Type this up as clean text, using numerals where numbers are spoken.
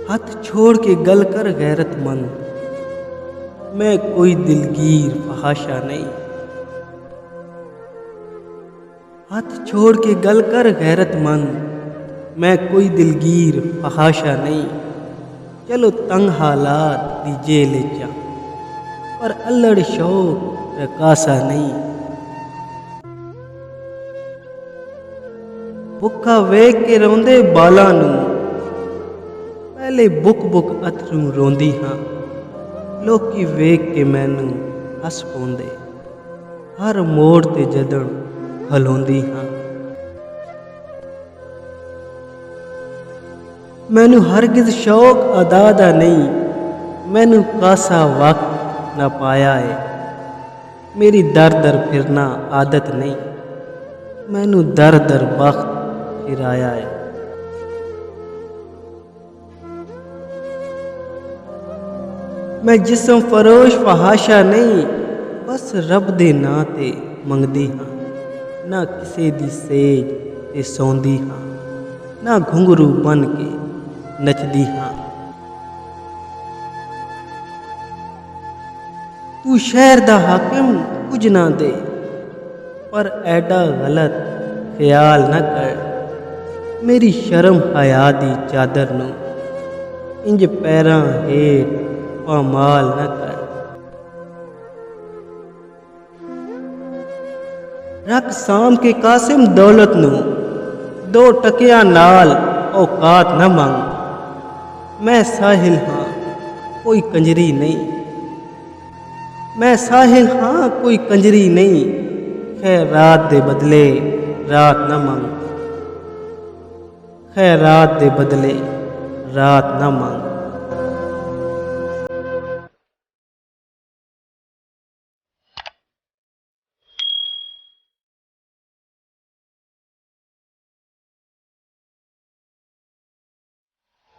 हाथ छोड़ के गल कर गैरतमंद, मैं कोई दिलगीर फहाशा नहीं। हाथ छोड़ के गल कर गैरतमंद, मैं कोई दिलगीर फहाशा नहीं। चलो तंग हालात दीजे ले जा, पर अल्लड़ शौक रकासा नहीं। भुखा वेख के रोंदे बाला नू, पहले बुक बुक अथरू रोंदी हाँ। लोकी वेख के मैनू हस पौंदे, हर मोड़ ते जदन खलोंदी हाँ। मैनू हरगिज़ शौक अदा दा नहीं, मैनू कासा वक्त न पाया है। मेरी दर दर फिरना आदत नहीं, मैनू दर दर वक्त फिराया है। मैं जिस्म फरोश फहाशा नहीं, बस रब दे नां ते मंगदी हाँ। ना किसे दी सेज ते सौंदी हाँ, ना घुंघरू बन के नचदी हाँ। तू शहर दा हाकिम कुछ ना दे, पर ऐडा गलत ख्याल न कर। मेरी शर्म हया दी चादर नू इंज पैरां हेठ पामाल न कर। रख साम के कासिम दौलत नू, दो टकिया नाल औकात न मंग। मैं साहिल हाँ कोई कंजरी नहीं, मैं साहिल हाँ कोई कंजरी नहीं। खैरात दे बदले रात न मंग, खैरात दे बदले रात न मंग।